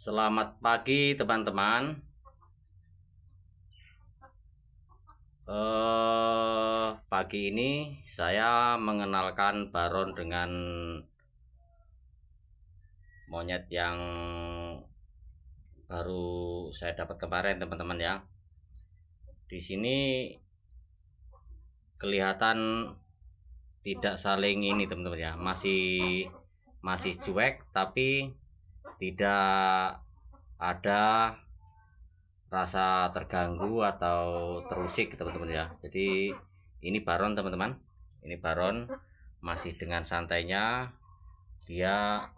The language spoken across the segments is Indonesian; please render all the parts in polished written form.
Selamat pagi teman-teman. Pagi ini saya mengenalkan Baron dengan monyet yang baru saya dapat kemarin, teman-teman ya. Di sini kelihatan tidak saling ini, teman-teman ya. Masih cuek, tapi tidak ada rasa terganggu atau terusik, teman-teman ya. Jadi ini Baron, teman-teman. Ini Baron masih dengan santainya, dia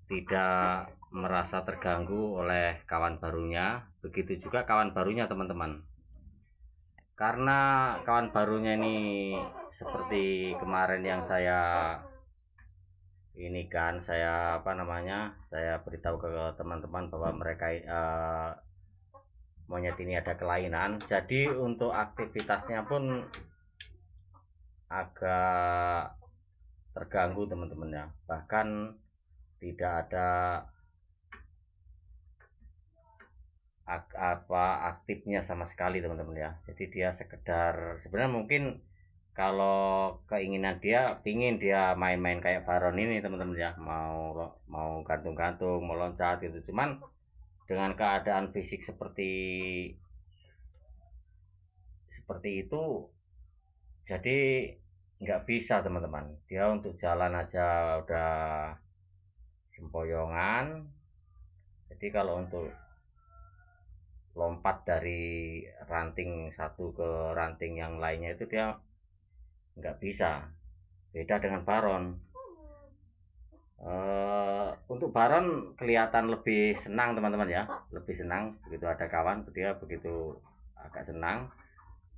tidak merasa terganggu oleh kawan barunya. Begitu juga kawan barunya, teman-teman. Karena kawan barunya ini seperti kemarin yang saya saya beritahu ke teman-teman bahwa mereka monyet ini ada kelainan. Jadi untuk aktivitasnya pun agak terganggu, teman-teman ya. Bahkan tidak ada aktifnya sama sekali, teman-teman ya. Jadi dia sekedar, sebenarnya mungkin kalau keinginan dia pingin dia main-main kayak Baron ini, teman-teman ya, mau gantung-gantung, mau loncat gitu. Cuman dengan keadaan fisik seperti itu, jadi nggak bisa, teman-teman. Dia untuk jalan aja udah sempoyongan. Jadi kalau untuk lompat dari ranting satu ke ranting yang lainnya itu dia nggak bisa. Beda dengan Baron. Untuk Baron kelihatan lebih senang, teman-teman ya, lebih senang begitu ada kawan, dia begitu agak senang.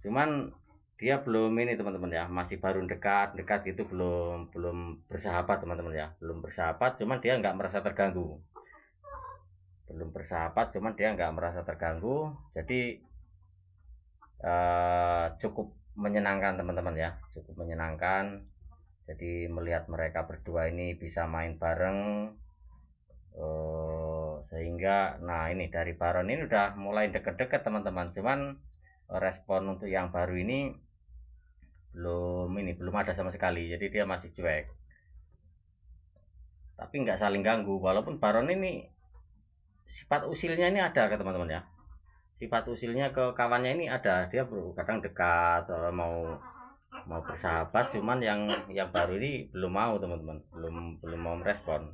Cuman dia belum ini, teman-teman ya, masih baru dekat gitu, belum bersahabat, teman-teman ya, belum bersahabat. Cuman dia nggak merasa terganggu, jadi cukup menyenangkan, teman-teman ya, cukup menyenangkan. Jadi melihat mereka berdua ini bisa main bareng, sehingga nah ini dari Baron ini udah mulai deket-deket, teman-teman. Cuman respon untuk yang baru ini belum ada sama sekali. Jadi dia masih cuek, tapi nggak saling ganggu. Walaupun Baron ini sifat usilnya ini ada ke teman-teman ya, sifat usilnya ke kawannya ini ada. Dia kadang dekat, mau bersahabat. Cuman yang baru ini belum mau, teman-teman, belum mau merespon.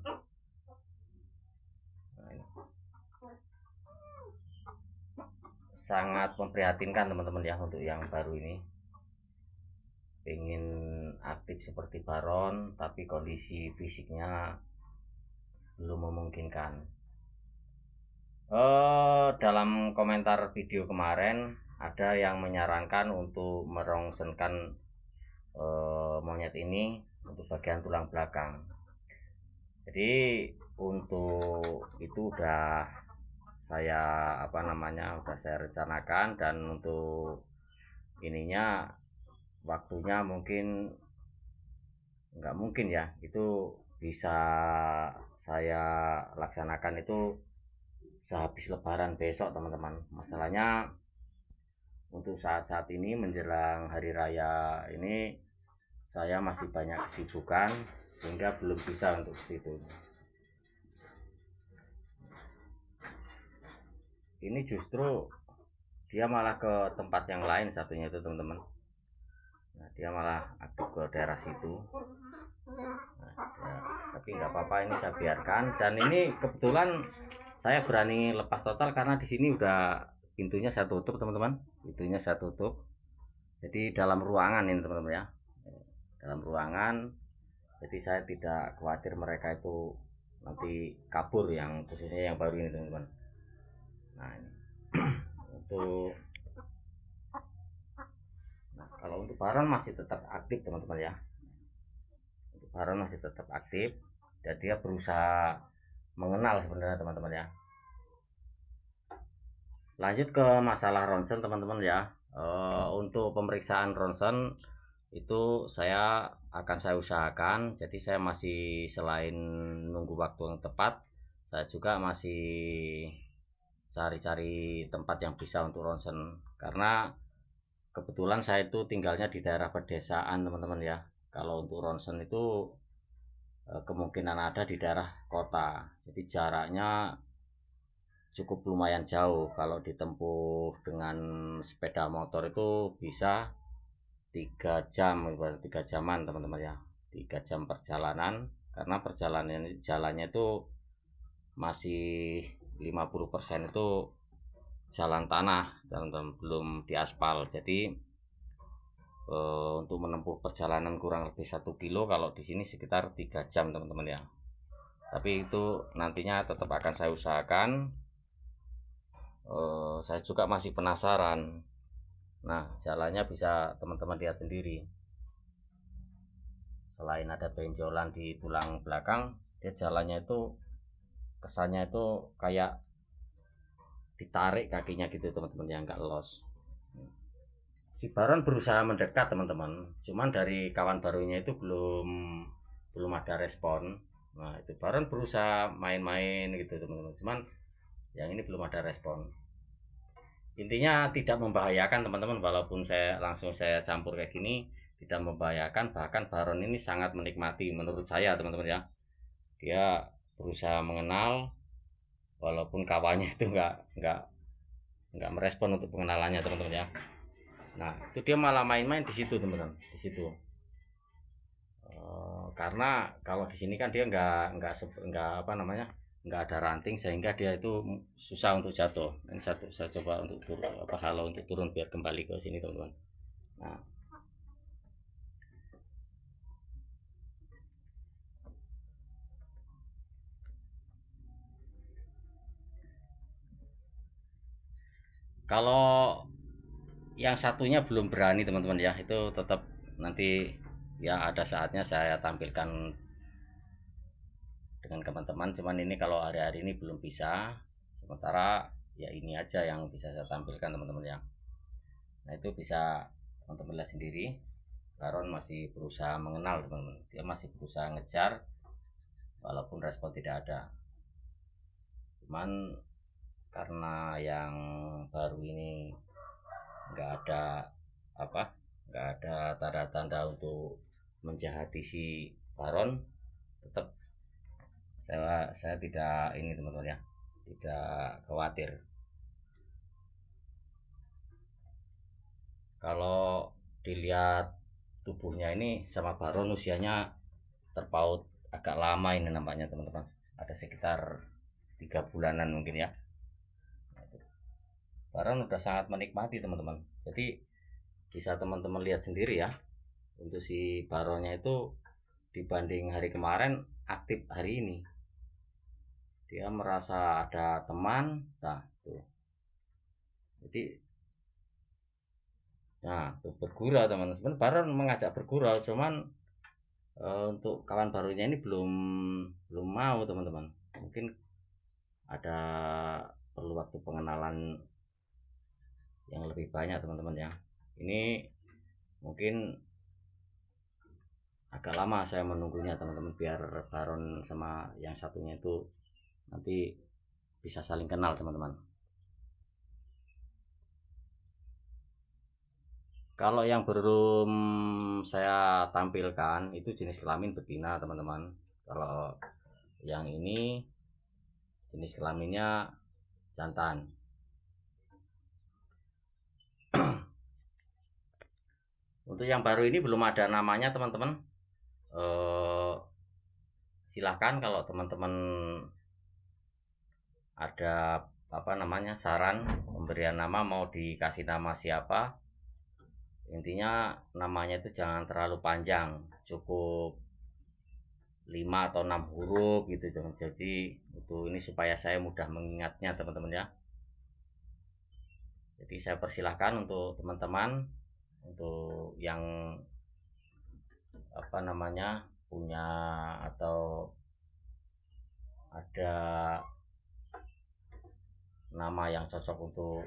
Sangat memprihatinkan, teman-teman ya, untuk yang baru ini. Pengen aktif seperti Baron, tapi kondisi fisiknya belum memungkinkan. Dalam komentar video kemarin ada yang menyarankan untuk merongsenkan monyet ini untuk bagian tulang belakang. Jadi untuk itu udah saya udah saya rencanakan, dan untuk ininya waktunya mungkin nggak mungkin ya, itu bisa saya laksanakan itu sehabis lebaran besok, teman-teman. Masalahnya untuk saat-saat ini menjelang hari raya ini saya masih banyak kesibukan sehingga belum bisa untuk ke situ. Ini justru dia malah ke tempat yang lain satunya itu, teman-teman. Nah, dia malah aktif ke daerah situ. Nah, ya, tapi nggak apa-apa, ini saya biarkan. Dan ini kebetulan saya berani lepas total karena di sini udah pintunya saya tutup, teman-teman. Pintunya saya tutup. Jadi dalam ruangan ini, teman-teman ya. Dalam ruangan. Jadi saya tidak khawatir mereka itu nanti kabur, yang khususnya yang baru ini, teman-teman. Nah, ini untuk kalau untuk Baron masih tetap aktif, teman-teman ya. Untuk Baron masih tetap aktif dan dia berusaha mengenal sebenarnya, teman-teman ya. Lanjut ke masalah ronsen, teman-teman ya. Untuk pemeriksaan ronsen itu akan saya usahakan. Jadi saya masih, selain nunggu waktu yang tepat, saya juga masih cari-cari tempat yang bisa untuk ronsen, karena kebetulan saya itu tinggalnya di daerah pedesaan teman-teman ya. Kalau untuk ronsen itu kemungkinan ada di daerah kota, jadi jaraknya cukup lumayan jauh. Kalau ditempuh dengan sepeda motor itu bisa 3 jam, 3 jaman teman-teman ya, 3 jam perjalanan, karena perjalanan jalannya itu masih 50% itu jalan tanah, teman-teman, belum diaspal. Jadi untuk menempuh perjalanan kurang lebih 1 kilo kalau di sini sekitar 3 jam teman-teman ya. Tapi itu nantinya tetap akan saya usahakan. Saya juga masih penasaran. Nah, jalannya bisa teman-teman lihat sendiri. Selain ada benjolan di tulang belakang, dia jalannya itu kesannya itu kayak ditarik kakinya gitu teman-teman, yang nggak los. Si Baron berusaha mendekat teman-teman, cuman dari kawan barunya itu belum ada respon. Nah, itu Baron berusaha main-main gitu teman-teman, cuman yang ini belum ada respon. Intinya tidak membahayakan teman-teman, walaupun saya campur kayak gini tidak membahayakan. Bahkan Baron ini sangat menikmati menurut saya teman-teman ya. Dia berusaha mengenal walaupun kawannya itu nggak merespon untuk pengenalannya teman-teman ya. Nah, itu dia malah main-main di situ teman-teman, di situ. Karena kalau di sini kan dia nggak apa namanya, nggak ada ranting, sehingga dia itu susah untuk jatuh. Ini saya coba untuk halau untuk turun biar kembali ke sini teman-teman. Nah, kalau yang satunya belum berani teman-teman ya, itu tetap nanti ya ada saatnya saya tampilkan dengan teman-teman. Cuman ini kalau hari-hari ini belum bisa, sementara ya ini aja yang bisa saya tampilkan teman-teman ya. Nah, itu bisa teman-teman lihat sendiri. Baron masih berusaha mengenal teman-teman, dia masih berusaha ngejar walaupun respon tidak ada. Cuman karena yang baru ini nggak ada nggak ada tanda-tanda untuk menjahati si Baron, tetap saya tidak ini teman-teman ya, tidak khawatir. Kalau dilihat tubuhnya ini sama Baron usianya terpaut agak lama ini nampaknya teman-teman, ada sekitar 3 bulanan mungkin ya. Baron udah sangat menikmati teman-teman, jadi bisa teman-teman lihat sendiri ya, untuk si Baronnya itu dibanding hari kemarin aktif hari ini. Dia merasa ada teman. Nah tuh, jadi tuh bergurau teman-teman. Sebenarnya Baron mengajak bergurau, cuman untuk kawan barunya ini belum mau teman-teman. Mungkin ada perlu waktu pengenalan yang lebih banyak teman-teman ya. Ini mungkin agak lama saya menunggunya teman-teman, biar Baron sama yang satunya itu nanti bisa saling kenal teman-teman. Kalau yang belum saya tampilkan itu jenis kelamin betina teman-teman. Kalau yang ini jenis kelaminnya jantan. Untuk yang baru ini belum ada namanya teman-teman. Silahkan kalau teman-teman ada saran pemberian nama, mau dikasih nama siapa. Intinya namanya itu jangan terlalu panjang, cukup 5 atau 6 huruf gitu teman. Jadi itu ini supaya saya mudah mengingatnya teman-teman ya. Jadi saya persilahkan untuk teman-teman, untuk yang punya atau ada nama yang cocok untuk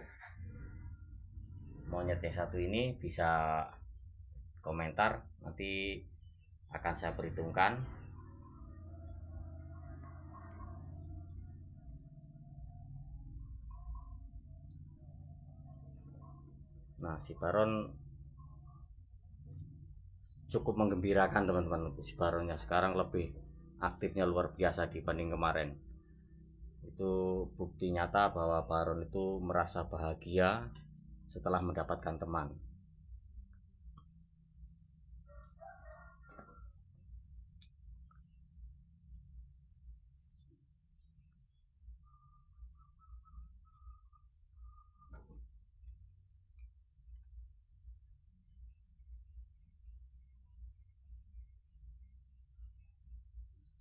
monyet yang satu ini, bisa komentar, nanti akan saya perhitungkan. Nah, si Baron cukup menggembirakan teman-teman. Untuk si Baronnya sekarang lebih aktifnya luar biasa dibanding kemarin. Itu bukti nyata bahwa Baron itu merasa bahagia setelah mendapatkan teman.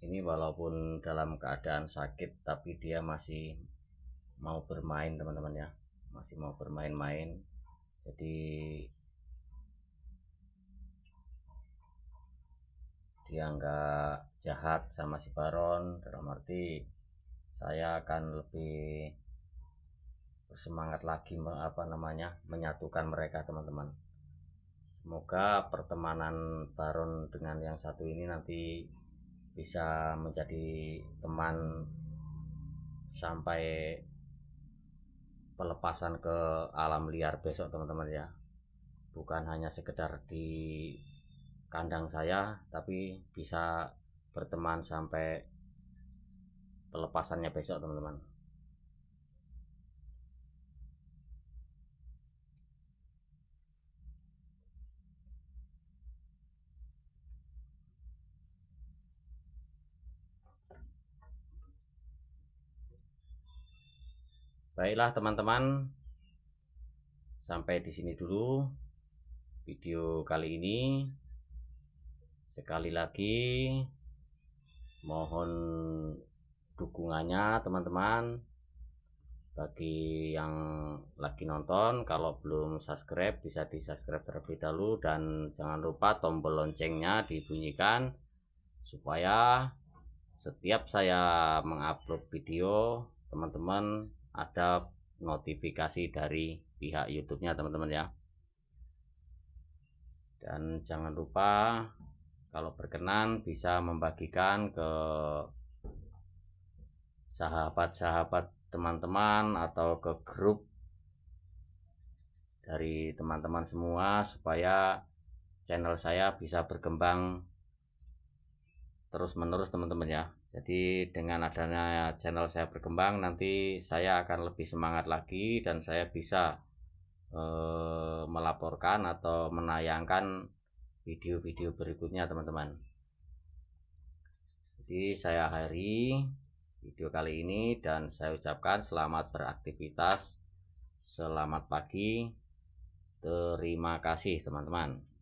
Ini walaupun dalam keadaan sakit tapi dia masih mau bermain teman-teman ya, masih mau bermain-main. Jadi dia nggak jahat sama si Baron, dalam arti saya akan lebih bersemangat lagi menyatukan mereka teman-teman. Semoga pertemanan Baron dengan yang satu ini nanti bisa menjadi teman sampai pelepasan ke alam liar besok teman-teman ya. Bukan hanya sekedar di kandang saya, tapi bisa berteman sampai pelepasannya besok teman-teman. Baiklah teman-teman, sampai di sini dulu video kali ini. Sekali lagi mohon dukungannya teman-teman. Bagi yang lagi nonton, kalau belum subscribe bisa di subscribe terlebih dahulu, dan jangan lupa tombol loncengnya dibunyikan supaya setiap saya mengupload video teman-teman ada notifikasi dari pihak YouTube-nya teman-teman ya. Dan jangan lupa kalau berkenan bisa membagikan ke sahabat-sahabat teman-teman atau ke grup dari teman-teman semua supaya channel saya bisa berkembang terus-menerus teman-teman ya. Jadi dengan adanya channel saya berkembang, nanti saya akan lebih semangat lagi dan saya bisa melaporkan atau menayangkan video-video berikutnya teman-teman. Jadi saya akhiri video kali ini dan saya ucapkan selamat beraktivitas, selamat pagi, terima kasih teman-teman.